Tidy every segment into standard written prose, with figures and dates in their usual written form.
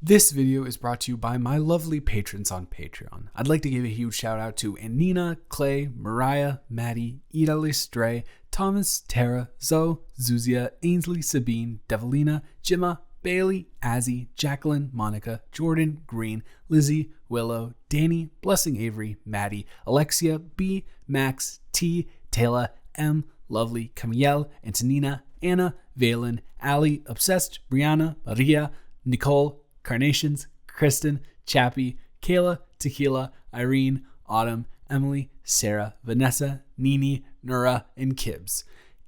This video is brought to you by my lovely patrons on Patreon. I'd like to give a huge shout out to Anina, Clay, Mariah, Maddie, Idalis, Dre, Thomas, Tara, Zoe, Zuzia, Ainsley, Sabine, Devilina, Jimma, Bailey, Azzy, Jacqueline, Monica, Jordan, Green, Lizzie, Willow, Danny, Blessing Avery, Maddie, Alexia, B, Max, T, Taylor, M, Lovely, Camiel, Antonina, Anna, Valen, Ali, Obsessed, Brianna, Maria, Nicole, Carnations, Kristen, Chappie, Kayla, Tequila, Irene, Autumn, Emily, Sarah, Vanessa, Nini, Nura, and Kibbs.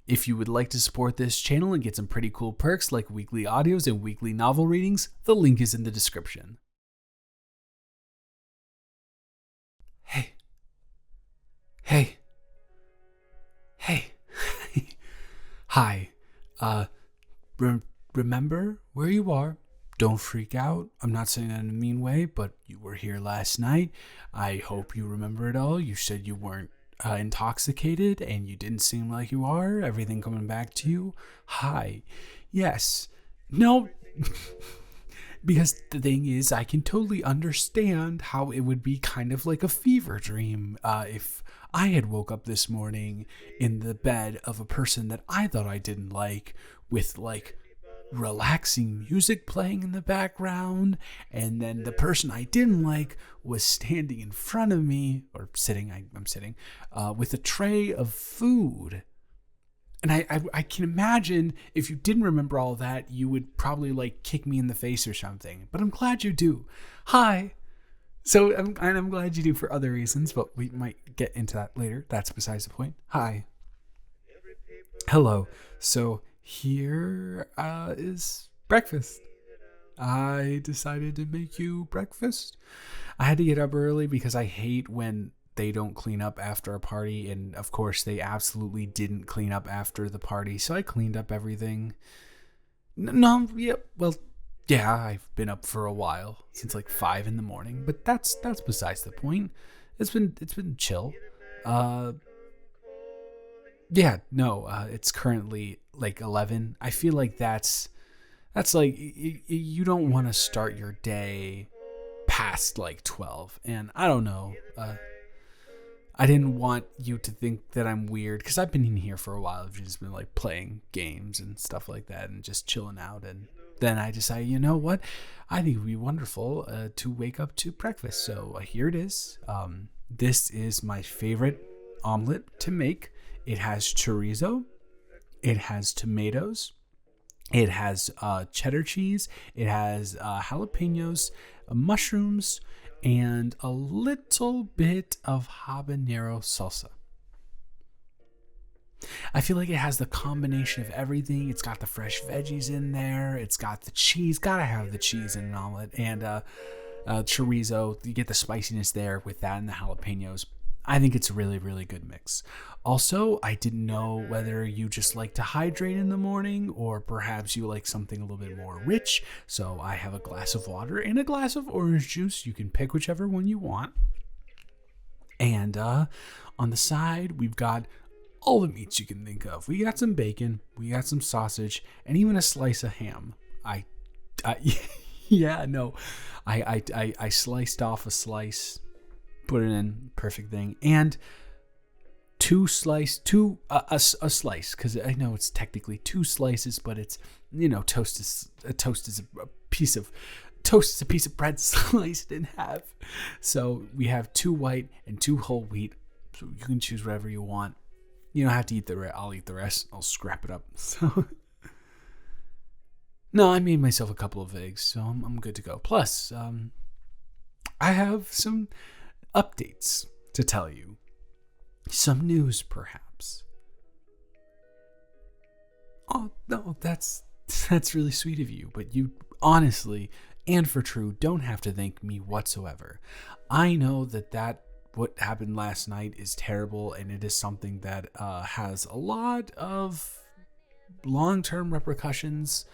If you would like to support this channel and get some pretty cool perks like weekly audios and weekly novel readings, the link is in the description. Hey. Hi. Remember where you are. Don't freak out. I'm not saying that in a mean way, but you were here last night. I hope you remember it all. You said you weren't intoxicated, and you didn't seem like you are. Everything coming back to you. Hi. Yes. No. Because the thing is, I can totally understand how it would be kind of like a fever dream if I had woke up this morning in the bed of a person that I thought I didn't like, with like relaxing music playing in the background, and then the person I didn't like was standing in front of me, or sitting, I'm sitting, with a tray of food. And I can imagine if you didn't remember all that, you would probably like kick me in the face or something. But I'm glad you do. Hi. So I'm glad you do for other reasons, but we might get into that later. That's besides the point. Hi. Hello. So here is breakfast. I decided to make you breakfast. I had to get up early because I hate when they don't clean up after a party, and of course they absolutely didn't clean up after the party, so I cleaned up everything. Yeah, I've been up for a while, since like 5 a.m, but that's besides the point. It's been chill. It's currently like 11. I feel like that's like you don't want to start your day past like 12, and I don't know. I didn't want you to think that I'm weird, because I've been in here for a while. I've just been like playing games and stuff like that and just chilling out. And then I decided, you know what? I think it would be wonderful to wake up to breakfast. So here it is. This is my favorite omelet to make. It has chorizo. It has tomatoes. It has cheddar cheese. It has jalapenos, mushrooms, and a little bit of habanero salsa. I feel like it has the combination of everything. It's got the fresh veggies in there. It's got the cheese. Gotta have the cheese in an omelet. And chorizo. You get the spiciness there with that and the jalapenos. I think it's a really, really good mix. Also, I didn't know whether you just like to hydrate in the morning, or perhaps you like something a little bit more rich. So I have a glass of water and a glass of orange juice. You can pick whichever one you want. And on the side, we've got all the meats you can think of. We got some bacon, we got some sausage, and even a slice of ham. I sliced off a slice, put it in, perfect thing. And a slice, because I know it's technically 2 slices, but it's, toast is a piece of bread sliced in half. So we have 2 white and 2 whole wheat. So you can choose whatever you want. You don't have to eat the rest. I'll eat the rest. I'll scrap it up. So no, I made myself a couple of eggs, so I'm good to go. Plus, I have some updates to tell you. Some news, perhaps. Oh, no, that's really sweet of you, but you honestly, and for true, don't have to thank me whatsoever. I know that what happened last night is terrible, and it is something that has a lot of long-term repercussions.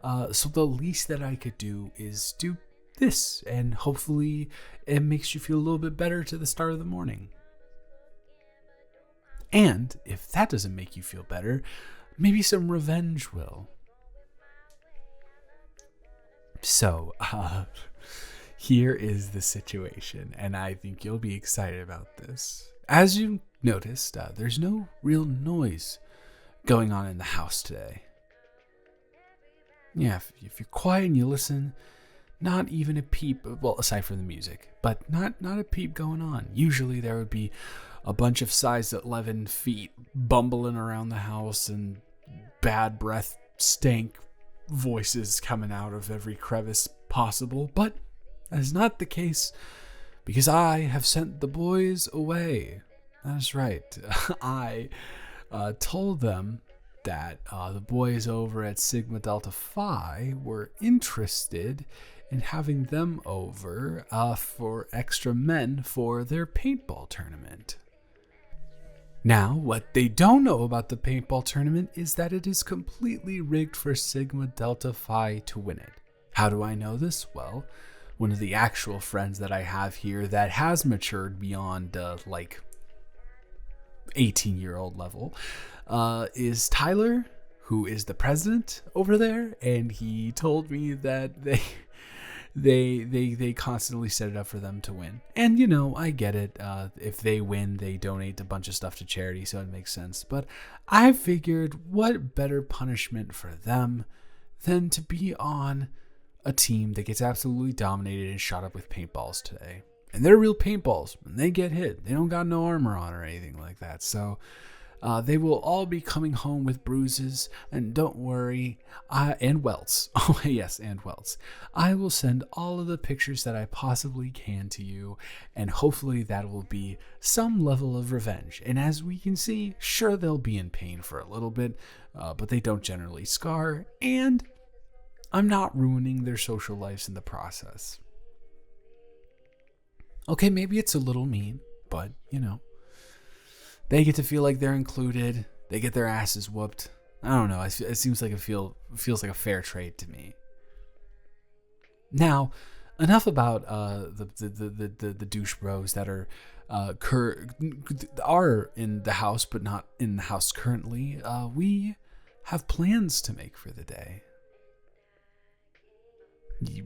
So the least that I could do is do this, and hopefully it makes you feel a little bit better to the start of the morning. And if that doesn't make you feel better, maybe some revenge will. So, here is the situation, and I think you'll be excited about this. As you noticed, there's no real noise going on in the house today. Yeah, if you're quiet and you listen, not even a peep, well, aside from the music, but not a peep going on. Usually there would be a bunch of size 11 feet bumbling around the house and bad breath, stank voices coming out of every crevice possible, but that is not the case because I have sent the boys away. That's right. I told them that the boys over at Sigma Delta Phi were interested in having them over for extra men for their paintball tournament. Now, what they don't know about the paintball tournament is that it is completely rigged for Sigma Delta Phi to win it. How do I know this? Well, one of the actual friends that I have here that has matured beyond 18-year-old level is Tyler, who is the president over there, and he told me that they constantly set it up for them to win. And I get it. If they win, they donate a bunch of stuff to charity, so it makes sense. But I figured, what better punishment for them than to be on a team that gets absolutely dominated and shot up with paintballs today. And they're real paintballs. When they get hit, they don't got no armor on or anything like that. So they will all be coming home with bruises. And don't worry, and welts. Oh, yes, and welts. I will send all of the pictures that I possibly can to you. And hopefully that will be some level of revenge. And as we can see, sure, they'll be in pain for a little bit. But they don't generally scar. And I'm not ruining their social lives in the process. Okay, maybe it's a little mean, but, they get to feel like they're included. They get their asses whooped. I don't know. It seems like feels like a fair trade to me. Now, enough about the douche bros that are in the house, but not in the house currently. We have plans to make for the day.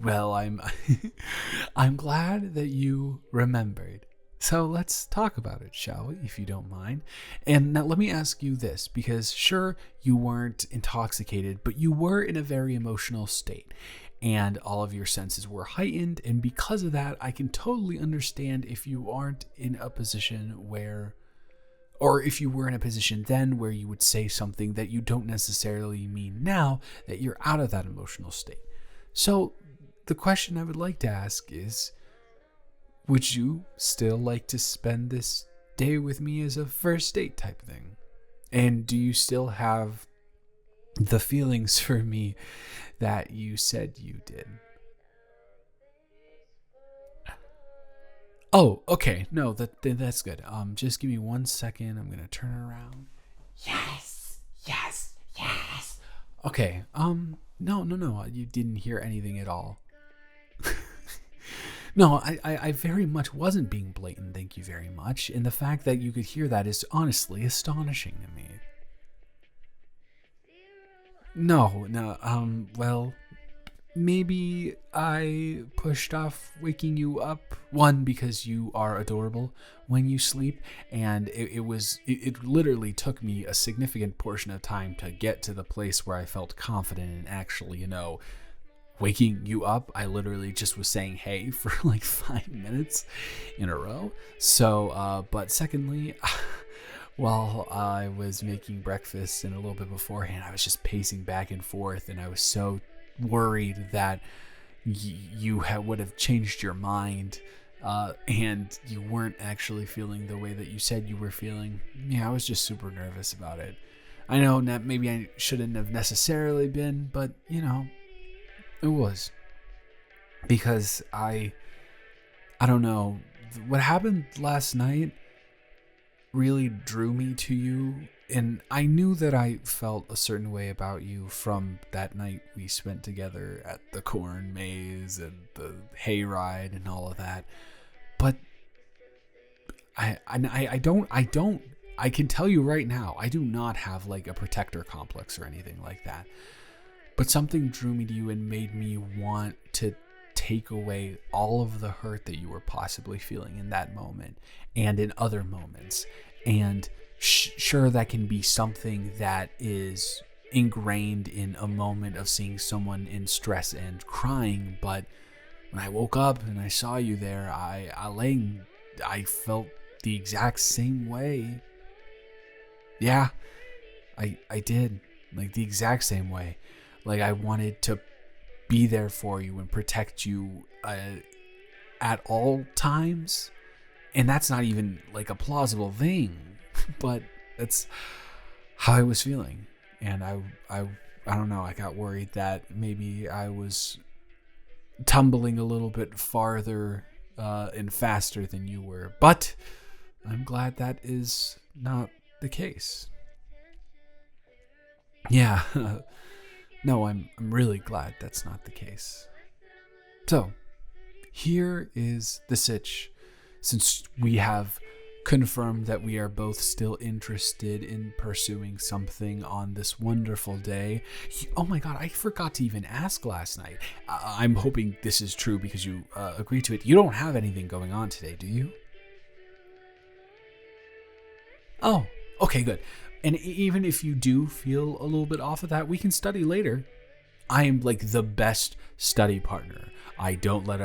Well, I'm glad that you remembered. So let's talk about it, shall we, if you don't mind? And now let me ask you this, because sure, you weren't intoxicated, but you were in a very emotional state, and all of your senses were heightened, and because of that, I can totally understand if you aren't in a position where, or if you were in a position then where you would say something that you don't necessarily mean now, that you're out of that emotional state. So the question I would like to ask is, would you still like to spend this day with me as a first date type thing? And do you still have the feelings for me that you said you did? Oh, okay. No, that's good. Just give me 1 second. I'm gonna turn around. Yes. Okay. No. You didn't hear anything at all. No, I very much wasn't being blatant, thank you very much. And the fact that you could hear that is honestly astonishing to me. No, well, maybe I pushed off waking you up. One, because you are adorable when you sleep, and it literally took me a significant portion of time to get to the place where I felt confident in actually, waking you up. I literally just was saying hey for like 5 minutes in a row. So, but secondly, while I was making breakfast and a little bit beforehand, I was just pacing back and forth, and I was so worried that you would have changed your mind, and you weren't actually feeling the way that you said you were feeling. Yeah, I was just super nervous about it. I know that maybe I shouldn't have necessarily been, but it was, because I don't know, what happened last night really drew me to you, and I knew that I felt a certain way about you from that night we spent together at the corn maze and the hayride and all of that. But I can tell you right now, I do not have like a protector complex or anything like that. But something drew me to you and made me want to take away all of the hurt that you were possibly feeling in that moment and in other moments. And sure, that can be something that is ingrained in a moment of seeing someone in stress and crying. But when I woke up and I saw you there, I felt the exact same way. Yeah, I did. Like the exact same way. Like I wanted to be there for you and protect you at all times. And that's not even like a plausible thing, but that's how I was feeling. And I don't know, I got worried that maybe I was tumbling a little bit farther and faster than you were. But I'm glad that is not the case. Yeah. No, I'm really glad that's not the case. So, here is the sitch. Since we have confirmed that we are both still interested in pursuing something on this wonderful day. Oh my god, I forgot to even ask last night. I'm hoping this is true because you agreed to it. You don't have anything going on today, do you? Oh, okay, good. And even if you do feel a little bit off of that, we can study later. I am like the best study partner. I don't let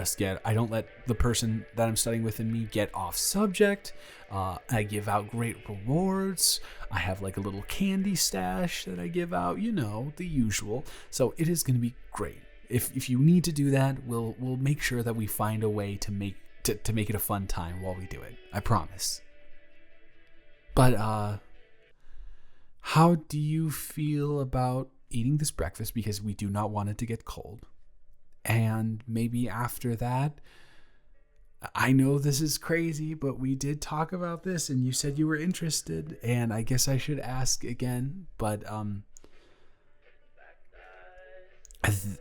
the person that I'm studying with and me get off subject. I give out great rewards. I have like a little candy stash that I give out, the usual. So it is going to be great. If you need to do that, we'll make sure that we find a way to make it a fun time while we do it. I promise. But how do you feel about eating this breakfast, because we do not want it to get cold? And maybe after that, I know this is crazy, but we did talk about this and you said you were interested, and I guess I should ask again, but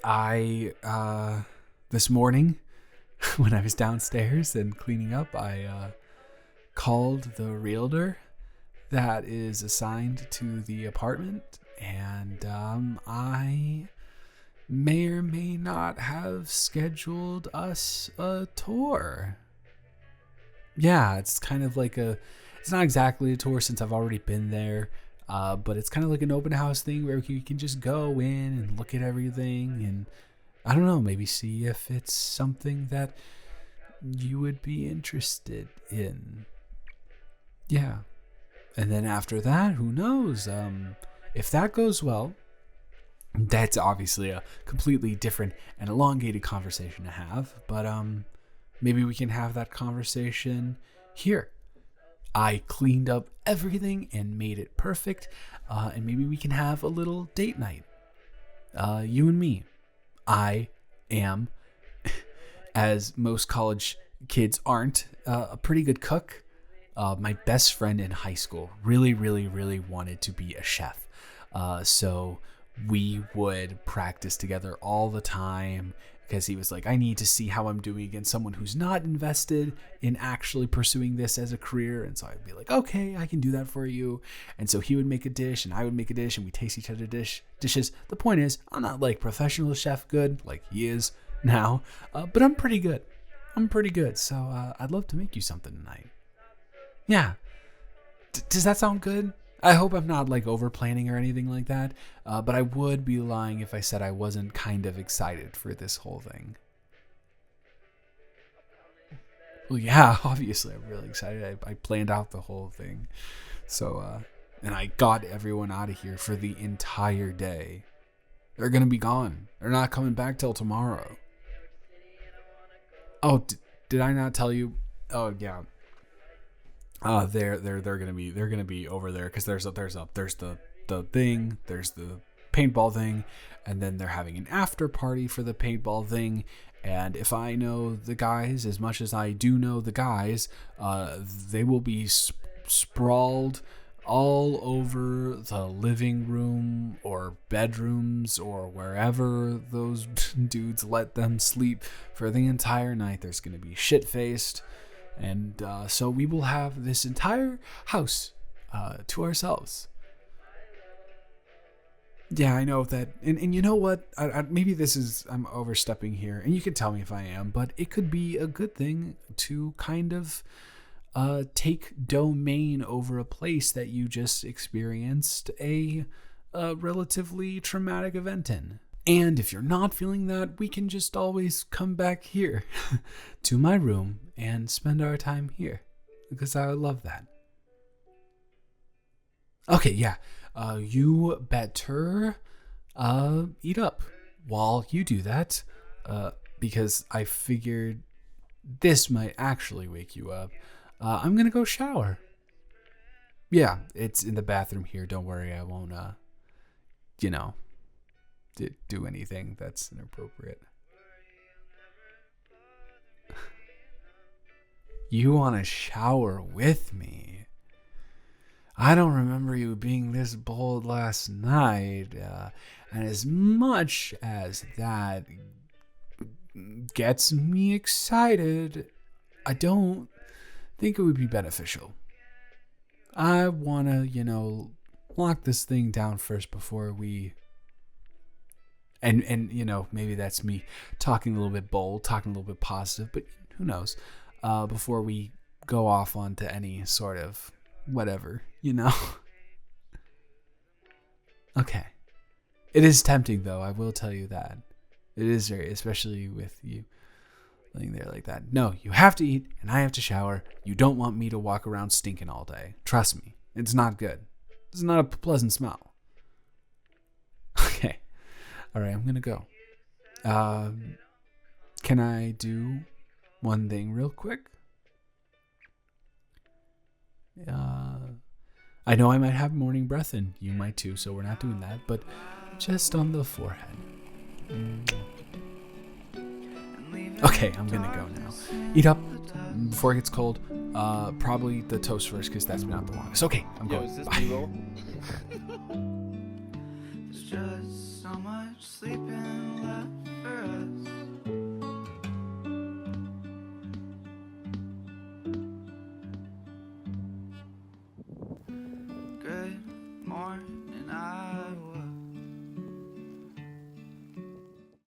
I this morning when I was downstairs and cleaning up, I called the realtor that is assigned to the apartment, and I may or may not have scheduled us a tour. Yeah, it's kind of like it's not exactly a tour since I've already been there, but it's kind of like an open house thing where you can just go in and look at everything, and I don't know, maybe see if it's something that you would be interested in. Yeah. And then after that, who knows? If that goes well, that's obviously a completely different and elongated conversation to have. But maybe we can have that conversation here. I cleaned up everything and made it perfect. And maybe we can have a little date night. You and me. I am, as most college kids aren't, a pretty good cook. My best friend in high school really, really, really wanted to be a chef. So we would practice together all the time because he was like, I need to see how I'm doing against someone who's not invested in actually pursuing this as a career. And so I'd be like, okay, I can do that for you. And so he would make a dish and I would make a dish and we taste each other's dishes. The point is, I'm not like professional chef good like he is now, but I'm pretty good. So I'd love to make you something tonight. Yeah. Does that sound good? I hope I'm not like over planning or anything like that, but I would be lying if I said I wasn't kind of excited for this whole thing. Well, yeah, obviously I'm really excited. I planned out the whole thing. So, and I got everyone out of here for the entire day. They're going to be gone. They're not coming back till tomorrow. Oh, did I not tell you? Oh, yeah. They're gonna be over there because there's the thing, there's the paintball thing, and then they're having an after party for the paintball thing. And if I know the guys as much as I do know the guys, they will be sprawled all over the living room or bedrooms or wherever those dudes let them sleep for the entire night. There's gonna be shit-faced. And so we will have this entire house to ourselves. Yeah, I know that. And you know what? Maybe I'm overstepping here, and you can tell me if I am, but it could be a good thing to kind of take domain over a place that you just experienced a relatively traumatic event in. And if you're not feeling that, we can just always come back here to my room and spend our time here because I would love that. Okay, yeah. You better eat up while you do that because I figured this might actually wake you up. I'm going to go shower. Yeah, it's in the bathroom here. Don't worry, I won't, you know, do anything that's inappropriate. You want to shower with me? I don't remember you being this bold last night. And as much as that gets me excited, I don't think it would be beneficial. I want to, lock this thing down first before we. And maybe that's me talking a little bit bold, talking a little bit positive, but who knows? Before we go off onto any sort of whatever, Okay. It is tempting, though. I will tell you that. It is very, especially with you laying there like that. No, you have to eat, and I have to shower. You don't want me to walk around stinking all day. Trust me. It's not good. It's not a pleasant smell. Okay. All right, I'm going to go. Can I do one thing real quick? I know I might have morning breath, and you might too, so we're not doing that, but just on the forehead. Okay, I'm gonna go now. Eat up before it gets cold. Probably the toast first, because that's been out the longest. Okay, I'm going. Bye. There's just so much sleeping left for us. Good morning, I